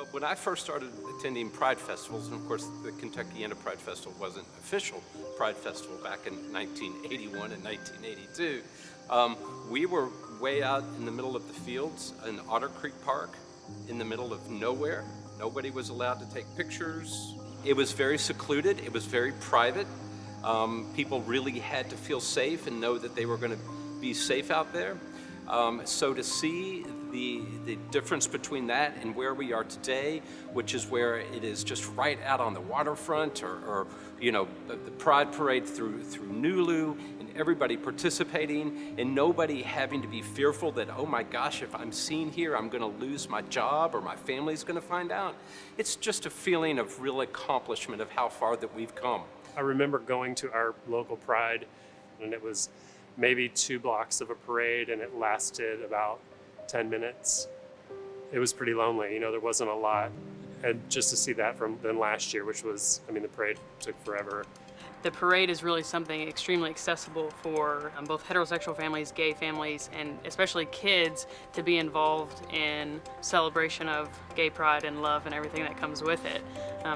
Well, when I first started attending Pride festivals, and of course the Kentuckiana Pride Festival wasn't official Pride Festival back in 1981 and 1982, we were way out in the middle of the fields in Otter Creek Park, in the middle of nowhere. Nobody was allowed to take pictures. It was very secluded, it was very private. People really had to feel safe and know that they were going to be safe out there. So to see the difference between that and where we are today, which is where it is just right out on the waterfront, or you know, the Pride Parade through Nulu, and everybody participating and nobody having to be fearful that, oh my gosh, if I'm seen here, I'm going to lose my job or my family's going to find out. It's just a feeling of real accomplishment of how far that we've come. I remember going to our local Pride, and it was maybe 2 blocks of a parade, and it lasted about 10 minutes. It was pretty lonely, you know, there wasn't a lot. And just to see that from then last year, which was, I mean, the parade took forever. The parade is really something extremely accessible for both heterosexual families, gay families, and especially kids to be involved in celebration of gay pride and love and everything that comes with it.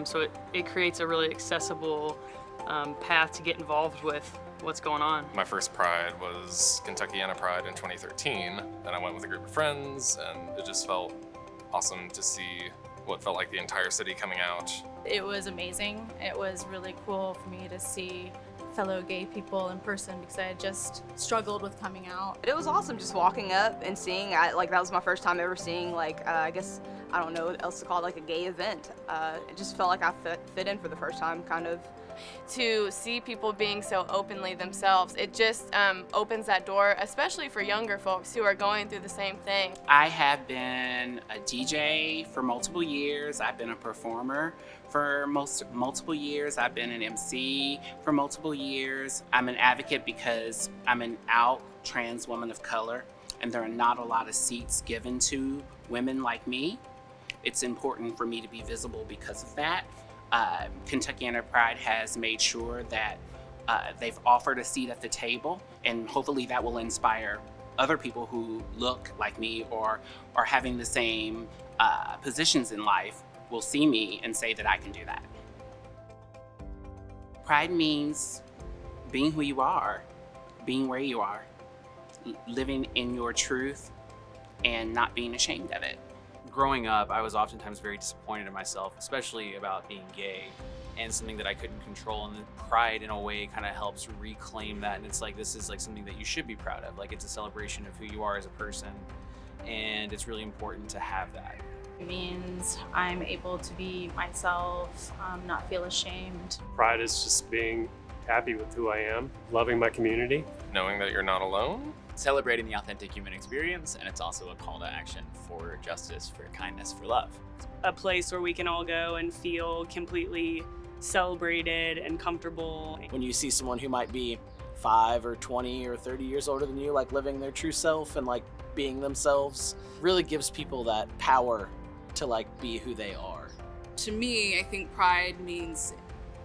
So it creates a really accessible path to get involved with what's going on. My first Pride was Kentuckiana Pride in 2013, and I went with a group of friends, and it just felt awesome to see what felt like the entire city coming out. It was amazing. It was really cool for me to see fellow gay people in person because I had just struggled with coming out. It was awesome just walking up and seeing, that was my first time ever seeing, I guess, I don't know what else to call it, like a gay event. It just felt like I fit in for the first time, kind of. To see people being so openly themselves, it just opens that door, especially for younger folks who are going through the same thing. I have been a DJ for multiple years. I've been a performer for multiple years. I've been an MC for multiple years. I'm an advocate because I'm an out trans woman of color, and there are not a lot of seats given to women like me. It's important for me to be visible because of that. Kentuckiana Pride has made sure that they've offered a seat at the table, and hopefully that will inspire other people who look like me or are having the same positions in life will see me and say that I can do that. Pride means being who you are, being where you are, living in your truth, and not being ashamed of it. Growing up, I was oftentimes very disappointed in myself, especially about being gay and something that I couldn't control. And the Pride, in a way, kind of helps reclaim that. And it's like, this is like something that you should be proud of. Like, it's a celebration of who you are as a person. And it's really important to have that. It means I'm able to be myself, not feel ashamed. Pride is just being happy with who I am, loving my community. Knowing that you're not alone. Celebrating the authentic human experience, and it's also a call to action for justice, for kindness, for love. A place where we can all go and feel completely celebrated and comfortable. When you see someone who might be 5 or 20 or 30 years older than you, like living their true self and like being themselves, really gives people that power to like be who they are. To me, I think Pride means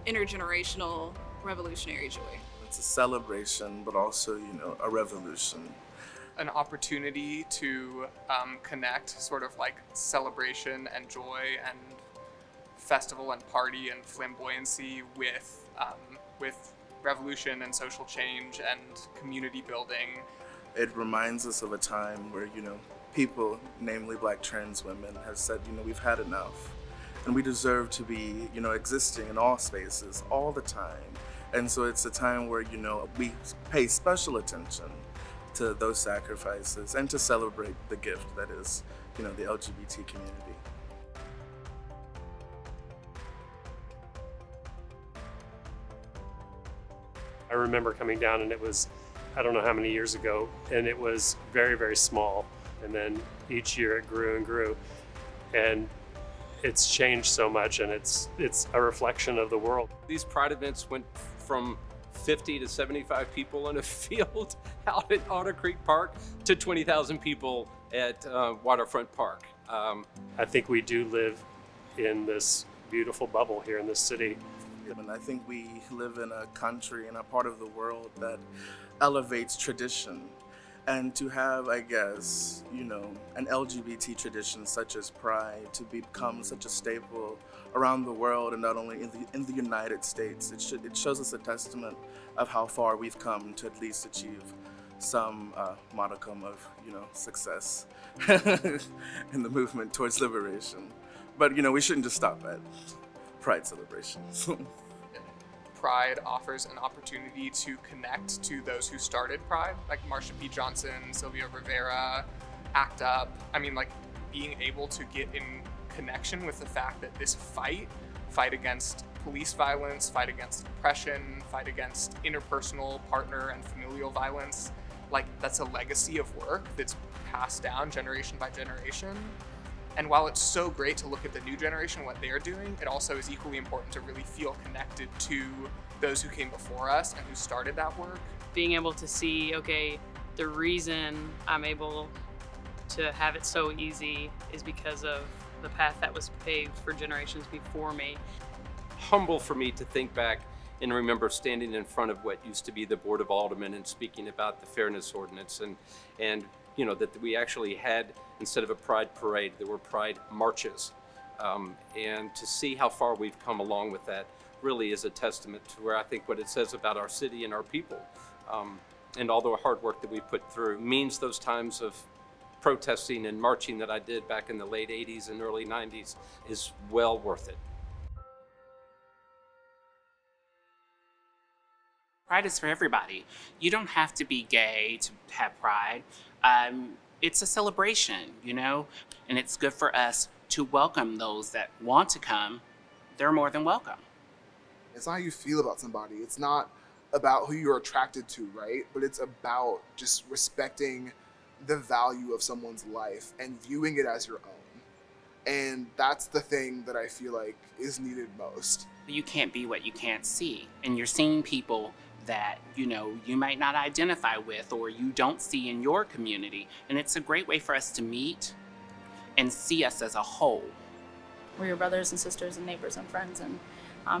intergenerational revolutionary joy. It's a celebration, but also, you know, a revolution. An opportunity to connect, sort of like celebration and joy and festival and party and flamboyancy with revolution and social change and community building. It reminds us of a time where, you know, people, namely Black trans women, have said, you know, we've had enough. And we deserve to be, you know, existing in all spaces, all the time. And so it's a time where, you know, we pay special attention to those sacrifices and to celebrate the gift that is, you know, the LGBT community. I remember coming down, and it was, I don't know how many years ago, and it was very, very small. And then each year it grew and grew. And it's changed so much, and it's a reflection of the world. These Pride events went from 50 to 75 people in a field out at Otter Creek Park to 20,000 people at Waterfront Park. I think we do live in this beautiful bubble here in this city. And I think we live in a country and a part of the world that elevates tradition. And to have, I guess, an LGBT tradition such as Pride to become such a staple around the world and not only in the United States, it shows us a testament of how far we've come to at least achieve some modicum of success in the movement towards liberation. But we shouldn't just stop at Pride celebrations. Pride offers an opportunity to connect to those who started Pride, like Marsha P. Johnson, Sylvia Rivera, ACT UP. I mean, like, being able to get in connection with the fact that this fight against police violence, fight against oppression, fight against interpersonal, partner, and familial violence, like, that's a legacy of work that's passed down generation by generation. And while it's so great to look at the new generation, what they're doing, it also is equally important to really feel connected to those who came before us and who started that work. Being able to see, okay, the reason I'm able to have it so easy is because of the path that was paved for generations before me. Humble for me to think back and remember standing in front of what used to be the Board of Aldermen and speaking about the Fairness Ordinance and that we actually had, instead of a Pride Parade, there were Pride Marches. And to see how far we've come along with that really is a testament to where I think what it says about our city and our people. And all the hard work that we put through means those times of protesting and marching that I did back in the late 80s and early 90s is well worth it. Pride is for everybody. You don't have to be gay to have pride. It's a celebration, and it's good for us to welcome those that want to come. They're more than welcome. It's not how you feel about somebody. It's not about who you're attracted to, right? But it's about just respecting the value of someone's life and viewing it as your own. And that's the thing that I feel like is needed most. You can't be what you can't see. And you're seeing people that, you might not identify with or you don't see in your community. And it's a great way for us to meet and see us as a whole. We're your brothers and sisters and neighbors and friends, and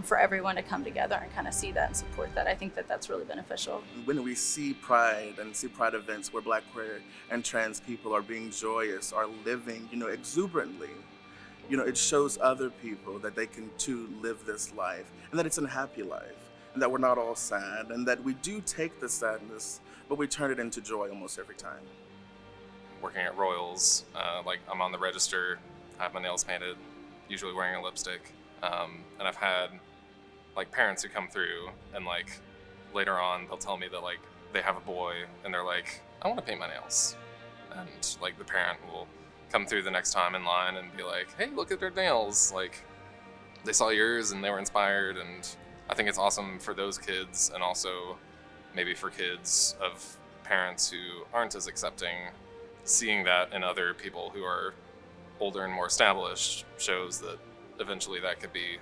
for everyone to come together and kind of see that and support that, I think that that's really beneficial. When we see Pride and see Pride events where Black, queer, and trans people are being joyous, are living, exuberantly, it shows other people that they can too live this life and that it's a happy life. And that we're not all sad, and that we do take the sadness, but we turn it into joy almost every time. Working at Royals, I'm on the register, I have my nails painted, usually wearing a lipstick, and I've had parents who come through and later on they'll tell me that they have a boy and they're like, I want to paint my nails, and the parent will come through the next time in line and be like, hey, look at their nails, they saw yours and they were inspired. And I think it's awesome for those kids, and also maybe for kids of parents who aren't as accepting. Seeing that in other people who are older and more established shows that eventually that could be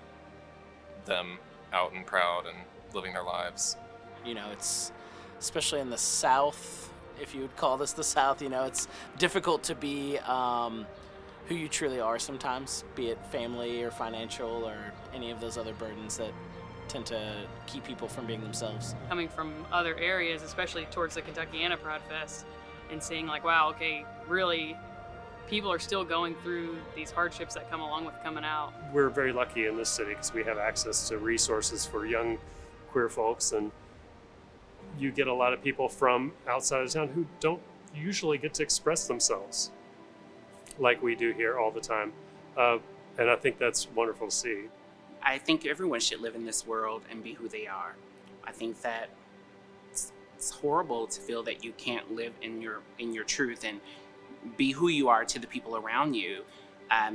them out and proud and living their lives. It's especially in the South, if you would call this the South, it's difficult to be who you truly are sometimes, be it family or financial or any of those other burdens that tend to keep people from being themselves. Coming from other areas, especially towards the Kentuckiana Pride Fest, and seeing wow, okay, really, people are still going through these hardships that come along with coming out. We're very lucky in this city because we have access to resources for young queer folks, and you get a lot of people from outside of town who don't usually get to express themselves like we do here all the time. And I think that's wonderful to see. I think everyone should live in this world and be who they are. I think that it's horrible to feel that you can't live in your truth and be who you are to the people around you. I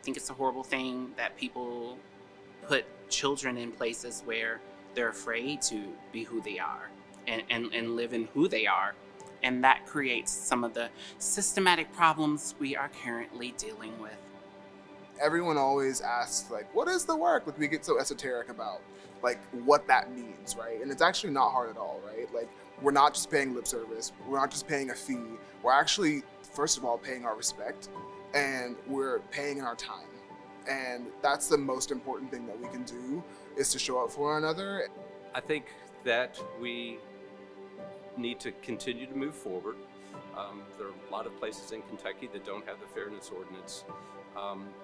think it's a horrible thing that people put children in places where they're afraid to be who they are and live in who they are. And that creates some of the systematic problems we are currently dealing with. Everyone always asks, what is the work? We get so esoteric about, what that means, right? And it's actually not hard at all, right? We're not just paying lip service. We're not just paying a fee. We're actually, first of all, paying our respect, and we're paying in our time. And that's the most important thing that we can do, is to show up for one another. I think that we need to continue to move forward. There are a lot of places in Kentucky that don't have the fairness ordinance.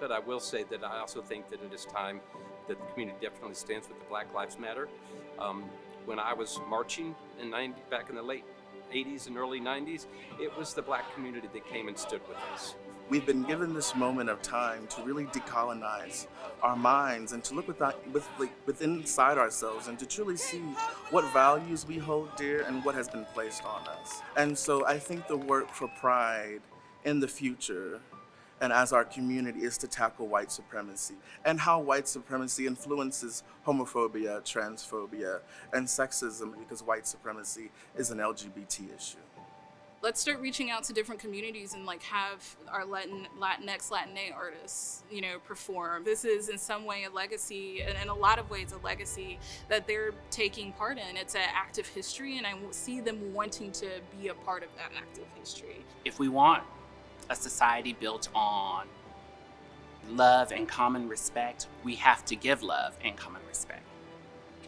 But I will say that I also think that it is time that the community definitely stands with the Black Lives Matter. When I was marching back in the late 80s and early 90s, it was the Black community that came and stood with us. We've been given this moment of time to really decolonize our minds and to look within inside ourselves and to truly see what values we hold dear and what has been placed on us. And so I think the work for Pride in the future and as our community is to tackle white supremacy and how white supremacy influences homophobia, transphobia, and sexism, because white supremacy is an LGBT issue. Let's start reaching out to different communities and like have our Latinx, Latina artists, perform. This is in some way a legacy, and in a lot of ways a legacy that they're taking part in. It's an active history, and I see them wanting to be a part of that active history. If we want a society built on love and common respect, we have to give love and common respect.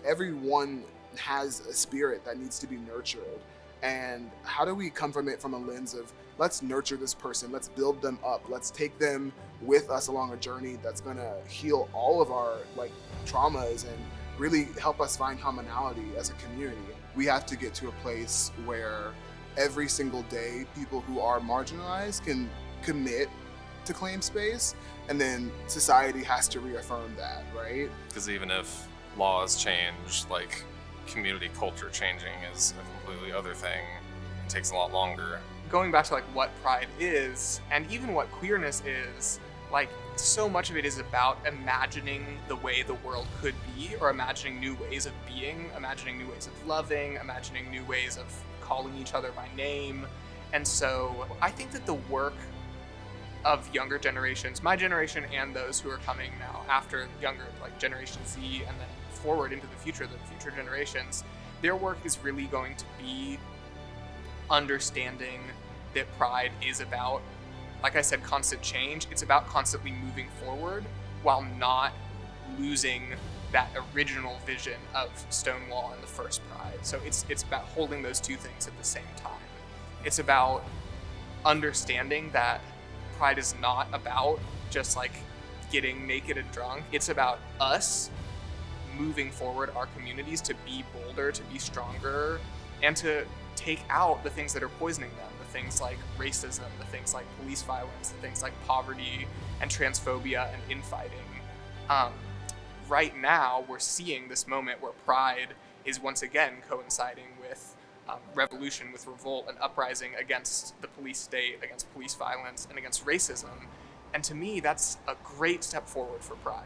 Everyone has a spirit that needs to be nurtured. And how do we come from it from a lens of, let's nurture this person, let's build them up, let's take them with us along a journey that's gonna heal all of our traumas and really help us find commonality as a community. We have to get to a place where every single day people who are marginalized can commit to claim space, and then society has to reaffirm that, right? Because even if laws change, community culture changing is a completely other thing. It takes a lot longer. Going back to what pride is, and even what queerness is, so much of it is about imagining the way the world could be, or imagining new ways of being, imagining new ways of loving, imagining new ways of calling each other by name. And so I think that the work of younger generations, my generation and those who are coming now after younger, Generation Z, and then forward into the future generations, their work is really going to be understanding that pride is about, like I said, constant change. It's about constantly moving forward while not losing that original vision of Stonewall and the first Pride. So it's about holding those two things at the same time. It's about understanding that pride is not about just getting naked and drunk. It's about us moving forward our communities to be bolder, to be stronger, and to take out the things that are poisoning them, the things like racism, the things like police violence, the things like poverty and transphobia and infighting. Right now, we're seeing this moment where pride is once again coinciding with revolution, with revolt and uprising against the police state, against police violence, and against racism. And to me, that's a great step forward for pride.